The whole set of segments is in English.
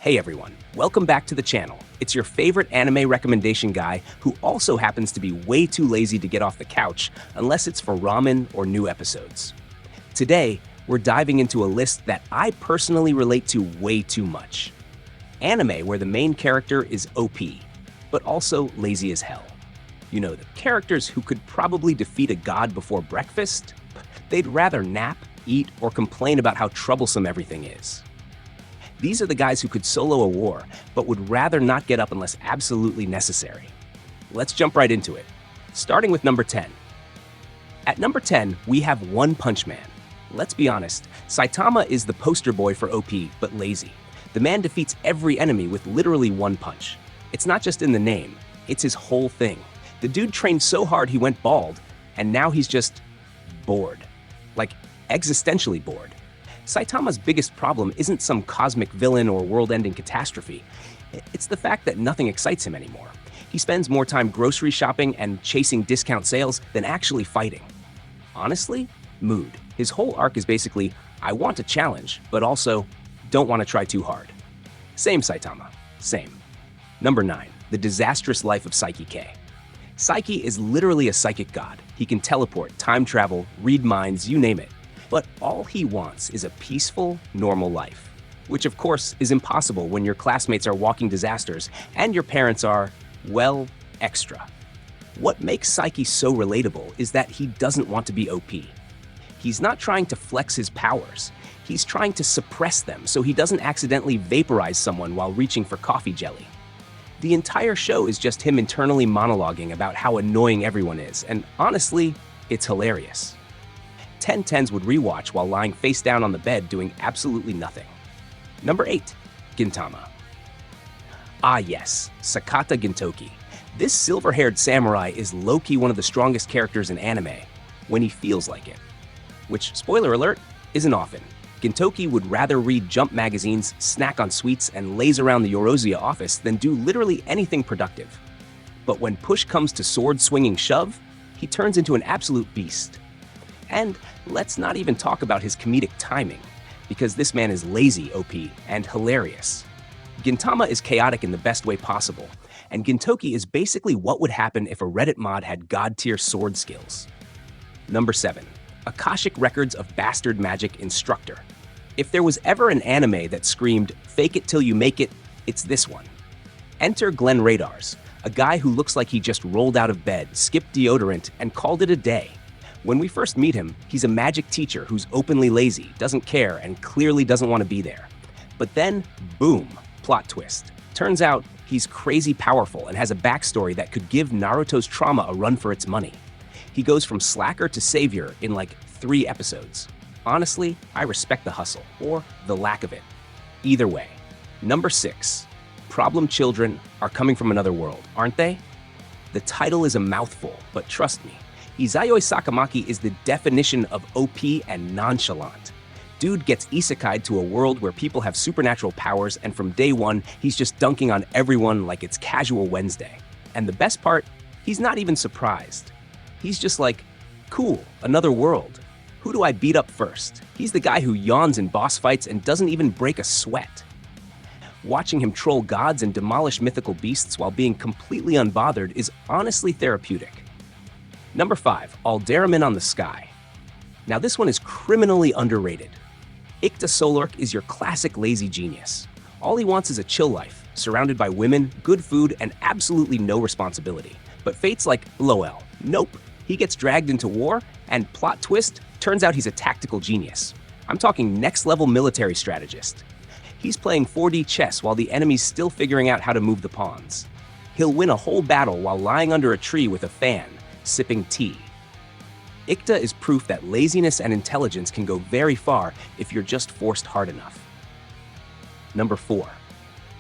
Hey everyone, welcome back to the channel. It's your favorite anime recommendation guy who also happens to be way too lazy to get off the couch unless it's for ramen or new episodes. Today, we're diving into a list that I personally relate to way too much. Anime where the main character is OP, but also lazy as hell. You know, the characters who could probably defeat a god before breakfast, they'd rather nap, eat, or complain about how troublesome everything is. These are the guys who could solo a war, but would rather not get up unless absolutely necessary. Let's jump right into it, starting with number 10. At number 10, we have One Punch Man. Let's be honest, Saitama is the poster boy for OP, but lazy. The man defeats every enemy with literally one punch. It's not just in the name, it's his whole thing. The dude trained so hard he went bald, and now he's just bored. Like, existentially bored. Saitama's biggest problem isn't some cosmic villain or world-ending catastrophe. It's the fact that nothing excites him anymore. He spends more time grocery shopping and chasing discount sales than actually fighting. Honestly, mood. His whole arc is basically, I want a challenge, but also, don't want to try too hard. Same Saitama. Same. Number 9. The Disastrous Life of Psyche K. Psyche is literally a psychic god. He can teleport, time travel, read minds, you name it. But all he wants is a peaceful, normal life, which of course is impossible when your classmates are walking disasters and your parents are, well, extra. What makes Psyche so relatable is that he doesn't want to be OP. He's not trying to flex his powers. He's trying to suppress them so he doesn't accidentally vaporize someone while reaching for coffee jelly. The entire show is just him internally monologuing about how annoying everyone is, and honestly, it's hilarious. 10/10s would rewatch while lying face down on the bed doing absolutely nothing. Number 8. Gintama. Ah yes, Sakata Gintoki. This silver-haired samurai is low-key one of the strongest characters in anime, when he feels like it. Which, spoiler alert, isn't often. Gintoki would rather read Jump magazines, snack on sweets, and laze around the Yorozia office than do literally anything productive. But when push comes to sword-swinging shove, he turns into an absolute beast. And let's not even talk about his comedic timing, because this man is lazy OP and hilarious. Gintama is chaotic in the best way possible, and Gintoki is basically what would happen if a Reddit mod had god-tier sword skills. Number 7. Akashic Records of Bastard Magic Instructor. If there was ever an anime that screamed, fake it till you make it, it's this one. Enter Glenn Radars, a guy who looks like he just rolled out of bed, skipped deodorant, and called it a day. When we first meet him, he's a magic teacher who's openly lazy, doesn't care, and clearly doesn't want to be there. But then, boom, plot twist. Turns out, he's crazy powerful and has a backstory that could give Naruto's trauma a run for its money. He goes from slacker to savior in like 3 episodes. Honestly, I respect the hustle, or the lack of it. Either way. Number 6. Problem children are coming from another world, aren't they? The title is a mouthful, but trust me, Izayoi Sakamaki is the definition of OP and nonchalant. Dude gets isekai'd to a world where people have supernatural powers, and from day one, he's just dunking on everyone like it's casual Wednesday. And the best part, he's not even surprised. He's just like, cool, another world. Who do I beat up first? He's the guy who yawns in boss fights and doesn't even break a sweat. Watching him troll gods and demolish mythical beasts while being completely unbothered is honestly therapeutic. Number 5. Alderamin on the Sky. Now this one is criminally underrated. Ikta Solork is your classic lazy genius. All he wants is a chill life, surrounded by women, good food, and absolutely no responsibility. But fate's like, lol, nope. He gets dragged into war, and plot twist, turns out he's a tactical genius. I'm talking next-level military strategist. He's playing 4D chess while the enemy's still figuring out how to move the pawns. He'll win a whole battle while lying under a tree with a fan, sipping tea. Ikta is proof that laziness and intelligence can go very far if you're just forced hard enough. Number 4.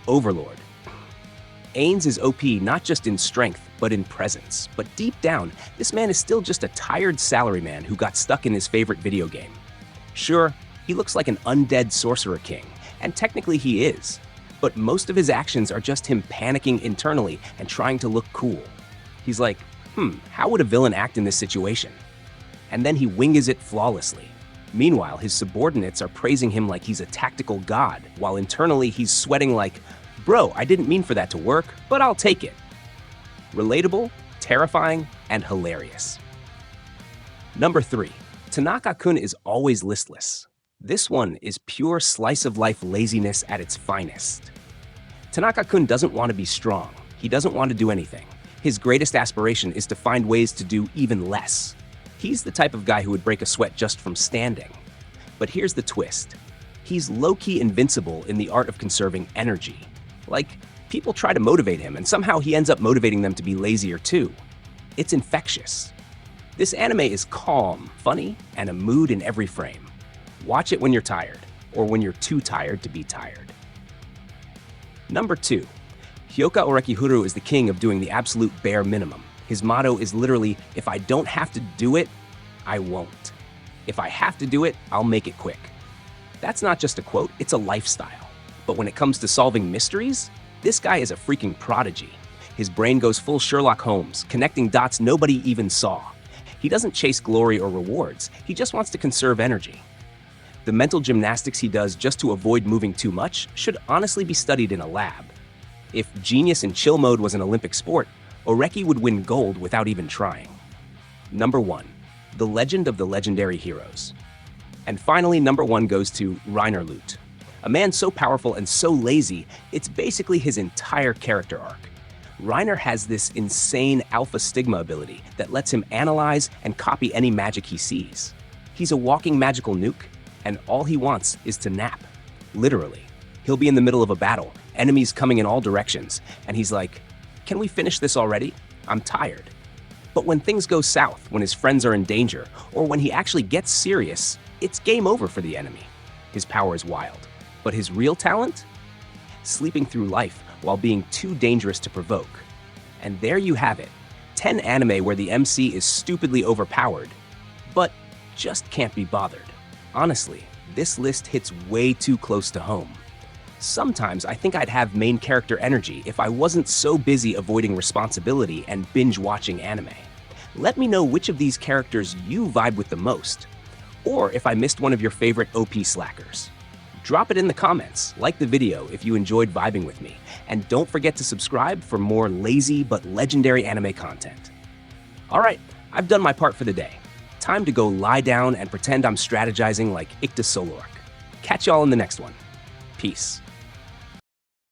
Overlord. Ains is OP not just in strength, but in presence. But deep down, this man is still just a tired salaryman who got stuck in his favorite video game. Sure, he looks like an undead sorcerer king, and technically he is. But most of his actions are just him panicking internally and trying to look cool. He's like, how would a villain act in this situation? And then he winges it flawlessly. Meanwhile, his subordinates are praising him like he's a tactical god, while internally he's sweating like, bro, I didn't mean for that to work, but I'll take it. Relatable, terrifying, and hilarious. Number 3. Tanaka-kun is always listless. This one is pure slice-of-life laziness at its finest. Tanaka-kun doesn't want to be strong. He doesn't want to do anything. His greatest aspiration is to find ways to do even less. He's the type of guy who would break a sweat just from standing. But here's the twist. He's low-key invincible in the art of conserving energy. Like, people try to motivate him, and somehow he ends up motivating them to be lazier too. It's infectious. This anime is calm, funny, and a mood in every frame. Watch it when you're tired, or when you're too tired to be tired. Number 2. Hyoka Orekihuru is the king of doing the absolute bare minimum. His motto is literally, if I don't have to do it, I won't. If I have to do it, I'll make it quick. That's not just a quote, it's a lifestyle. But when it comes to solving mysteries, this guy is a freaking prodigy. His brain goes full Sherlock Holmes, connecting dots nobody even saw. He doesn't chase glory or rewards, he just wants to conserve energy. The mental gymnastics he does just to avoid moving too much should honestly be studied in a lab. If genius in chill mode was an Olympic sport, Oreki would win gold without even trying. Number 1. The Legend of the Legendary Heroes. And finally, number 1 goes to Reiner Lut. A man so powerful and so lazy, it's basically his entire character arc. Reiner has this insane alpha stigma ability that lets him analyze and copy any magic he sees. He's a walking magical nuke, and all he wants is to nap. Literally. He'll be in the middle of a battle, enemies coming in all directions, and he's like, can we finish this already? I'm tired. But when things go south, when his friends are in danger, or when he actually gets serious, it's game over for the enemy. His power is wild. But his real talent? Sleeping through life while being too dangerous to provoke. And there you have it. 10 anime where the MC is stupidly overpowered, but just can't be bothered. Honestly, this list hits way too close to home. Sometimes I think I'd have main character energy if I wasn't so busy avoiding responsibility and binge-watching anime. Let me know which of these characters you vibe with the most, or if I missed one of your favorite OP slackers. Drop it in the comments, like the video if you enjoyed vibing with me, and don't forget to subscribe for more lazy but legendary anime content. Alright, I've done my part for the day. Time to go lie down and pretend I'm strategizing like Ikta Solork. Catch y'all in the next one. Peace.